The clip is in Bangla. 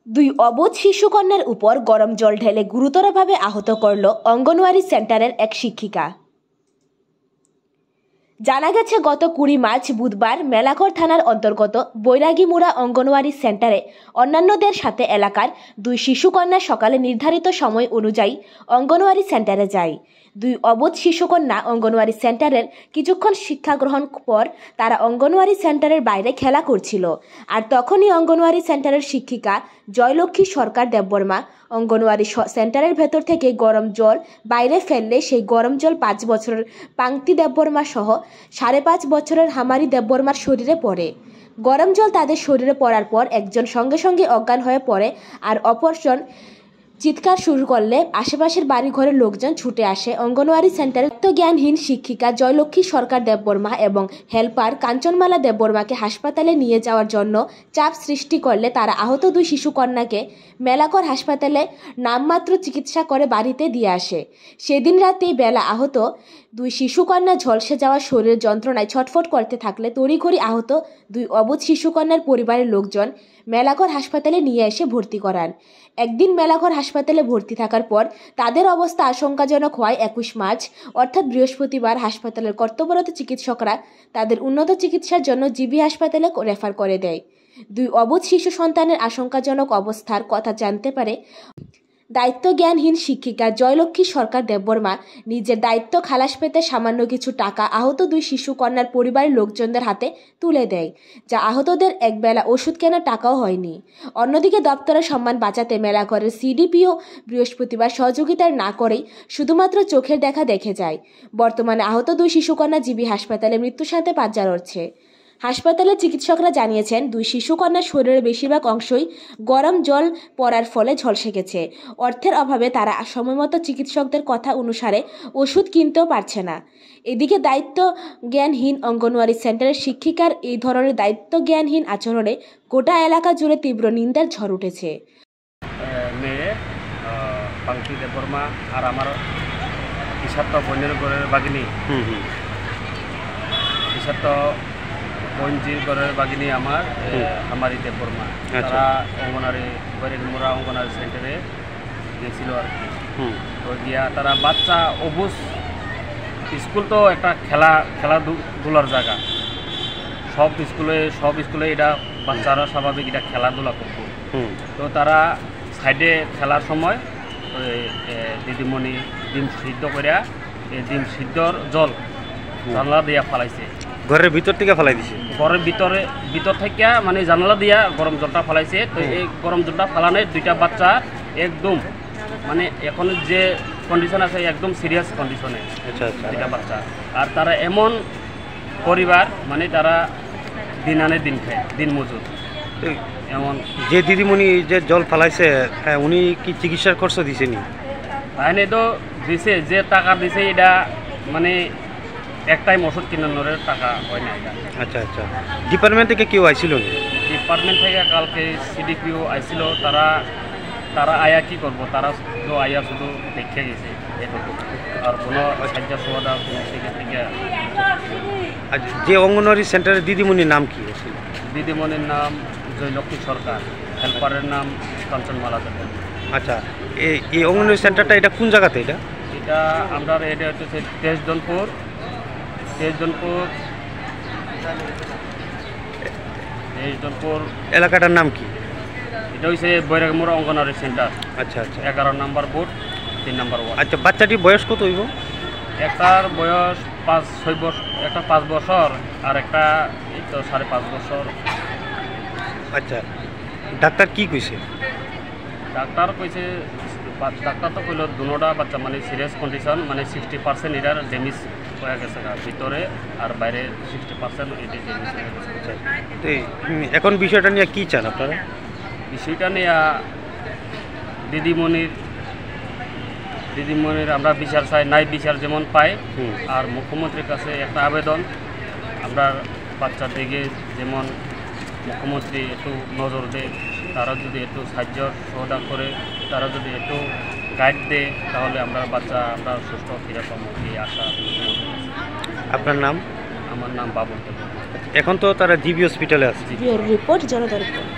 দুই অবুঝ শিশুকন্যার উপর গরম জল ঢেলে গুরুতরভাবে আহত করল অঙ্গনওয়াড়ি সেন্টারের এক শিক্ষিকা। জানা গেছে, গত 20 মার্চ বুধবার মেলাঘর থানার অন্তর্গত বৈরাগীমুড়া অঙ্গনওয়াড়ি সেন্টারে অন্যান্যদের সাথে এলাকার দুই শিশুকন্যা সকালে নির্ধারিত সময় অনুযায়ী অঙ্গনওয়াড়ি সেন্টারে যায়। দুই অবুঝ শিশুকন্যা অঙ্গনওয়াড়ি সেন্টারের কিছুক্ষণ শিক্ষা গ্রহণ পর তারা অঙ্গনওয়াড়ি সেন্টারের বাইরে খেলা করছিল। আর তখনই অঙ্গনওয়াড়ি সেন্টারের শিক্ষিকা জয়লক্ষ্মী সরকার দেববর্মা অঙ্গনওয়াড়ি সেন্টারের ভেতর থেকে গরম জল বাইরে ফেললে সেই গরম জল 5 বছরের পাংতি দেববর্মা সহ 5.5 বছরের হামারি দেববর্মার শরীরে পড়ে। গরম জল তাদের শরীরে পড়ার পর একজন সঙ্গে সঙ্গে অজ্ঞান হয়ে পড়ে, আর অপরজন চিৎকার শুরু করলে আশেপাশের বাড়িঘরের লোকজন ছুটে আসে। অঙ্গনওয়াড়ি সেন্টারের জ্ঞানহীন শিক্ষিকা জয়লক্ষ্মী সরকার দেববর্মা এবং হেল্পার কাঞ্চনমালা দেববর্মাকে হাসপাতালে নিয়ে যাওয়ার জন্য চাপ সৃষ্টি করলে তারা আহত দুই শিশুকন্যাকে মেলাঘর হাসপাতালে নামমাত্র চিকিৎসা করে বাড়িতে দিয়ে আসে। সেদিন রাতেই বেলা আহত দুই শিশুকন্যা ঝলসে যাওয়া শরীরের যন্ত্রণায় ছটফট করতে থাকলে তড়িঘড়ি আহত দুই অবুঝ শিশুকন্যার পরিবারের লোকজন মেলাঘর হাসপাতালে নিয়ে এসে ভর্তি করান। একদিন মেলাঘর হাসপাতালে ভর্তি থাকার পর তাদের অবস্থা আশঙ্কাজনক হওয়ায় 21 মার্চ অর্থাৎ বৃহস্পতিবার হাসপাতালের কর্তব্যরত চিকিৎসকরা তাদের উন্নত চিকিৎসার জন্য জিবি হাসপাতালে রেফার করে দেয়। দুই অবুঝ শিশু সন্তানের আশঙ্কাজনক অবস্থার কথা জানতে পারে দায়িত্বজ্ঞানহীন শিক্ষিকা জয়লক্ষ্মী সরকার দেববর্মা নিজের দায়িত্ব খালাস পেতে সামান্য কিছু টাকা আহত দুই শিশু কন্যার পরিবারের লোকজনদের হাতে তুলে দেয়, যা আহতদের একবেলা ওষুধ কেনার টাকাও হয়নি। অন্যদিকে দপ্তরের সম্মান বাঁচাতে মেলাঘরের সিডিপিও বৃহস্পতিবার সহযোগিতার না করেই শুধুমাত্র চোখের দেখা দেখে যায়। বর্তমানে আহত দুই শিশুকন্যা জিবি হাসপাতালে মৃত্যুর সাথে পাঞ্জা লড়ছে। হাসপাতালের চিকিৎসকরা জানিয়েছেন, দুই শিশুকন্যার শরীরের বেশিরভাগ অংশই গরম জল পড়ার ফলে ঝলসে গেছে। অর্থের অভাবে তারা সময়মতো চিকিৎসকদের কথা অনুসারে ওষুধ কিনতেও পারছে না। এদিকে দায়িত্বজ্ঞানহীন অঙ্গনওয়াড়ি সেন্টারের শিক্ষিকার এই ধরনের দায়িত্বজ্ঞানহীন আচরণে গোটা এলাকা জুড়ে তীব্র নিন্দার ঝড় উঠেছে। মেয়ে পাংতি দেববর্মা আর আমার বিষাক্ত বন্যের ঘরের বাগিনী বিষাক্ত বঞ্জির ঘরের বাগিনী আমার হামারি দেববর্মা, তারা অঙ্গনারী বৈরাগীমুড়া অঙ্গনারী সেন্টারে গিয়েছিল আর কি। তো গিয়া তারা বাচ্চা অবুঝ স্কুল তো একটা খেলাধুলার জায়গা, সব স্কুলে এটা বাচ্চারা স্বাভাবিক এটা খেলাধুলা করতো। তো তারা সাইডে খেলার সময় দিদিমণি ডিম সিদ্ধ করিয়া এই ডিম সিদ্ধর জল জানলা দিয়া ফালাইছে, ঘরের ভিতর থেকে ফালাই দিছে। ঘরের ভিতর থেকে মানে জানালা দিয়া গরম জলটা ফালাইছে। তো এই গরম জলটা ফালানোর দুইটা বাচ্চা একদম মানে এখন যে কন্ডিশন আছে একদম সিরিয়াস কন্ডিশনে দুইটা বাচ্চা। আর তারা এমন পরিবার মানে তারা দিন আনে দিন খায়, দিন মজুর। এমন যে দিদিমণি যে জল ফালাইছে উনি কি চিকিৎসার খরচ দিছেনি? তাইনে তো দিছে, যে টাকা দিছে এটা মানে এক টাইম ওষুধ কিনানোর টাকা হয় না এটা। আচ্ছা আচ্ছা, ডিপার্টমেন্ট থেকে কেউ আইছিল? ডিপার্টমেন্ট থেকে কালকে সিডিপিও আইছিল। তারা আয়া কি করবো, তারা শুধু আয়া শুধু দেখে গেছে এটুকু, আর কোনো সাহায্য সুবিধা কোনো থেকে। আচ্ছা, যে অঙ্গনওয়াড়ি সেন্টারের দিদিমণির নাম কি? দিদিমণির নাম জয়লক্ষ্মী সরকার, হেল্পারের নাম কাঞ্চনমালা দেববর্মা। আচ্ছা, এই অঙ্গনওয়াড়ি সেন্টারটা এটা কোন জায়গাতে? এটা আমরা এটা হচ্ছে তেজজনপুর এলাকাটার নাম কি? এটা হচ্ছে বৈরাগীমুড়া অঙ্গনওয়াড়ি সেন্টার। আচ্ছা আচ্ছা, 11 নম্বর বুথ, 3 নম্বর ওয়ার্ড। আচ্ছা, বাচ্চাটির বয়স কত হইব? একটার বয়স 5-6 বছর, একটা 5 বছর আর একটা এই তো 5.5 বছর। আচ্ছা, ডাক্তার কি কইছে? ডাক্তার তো কইল দুটা বাচ্চা মানে সিরিয়াস কন্ডিশন, মানে 60% এটার ড্যামেজ হয়ে গেছে ভিতরে, আর বাইরে 60% এটা ড্যামেজ হয়ে গেছে। এখন বিষয়টা নিয়ে কি চান আপনারা? বিষয়টা নিয়ে দিদিমণির আমরা বিচার চাই, নাই বিচার যেমন পাই। আর মুখ্যমন্ত্রীর কাছে একটা আবেদন, আমরা বাচ্চার দিকে যেমন মুখ্যমন্ত্রী একটু নজর দেয়, তারা যদি একটু সাহায্য সহযোগিতা করে, তারা যদি একটু গাইড দেয়, তাহলে আমরা সুস্থ ফিরে পাবো এই আশা। আপনার নাম? আমার নাম বাবুল। এখন তো তারা জিবি হসপিটালে আছে। রিপোর্ট জনতা রিপোর্ট।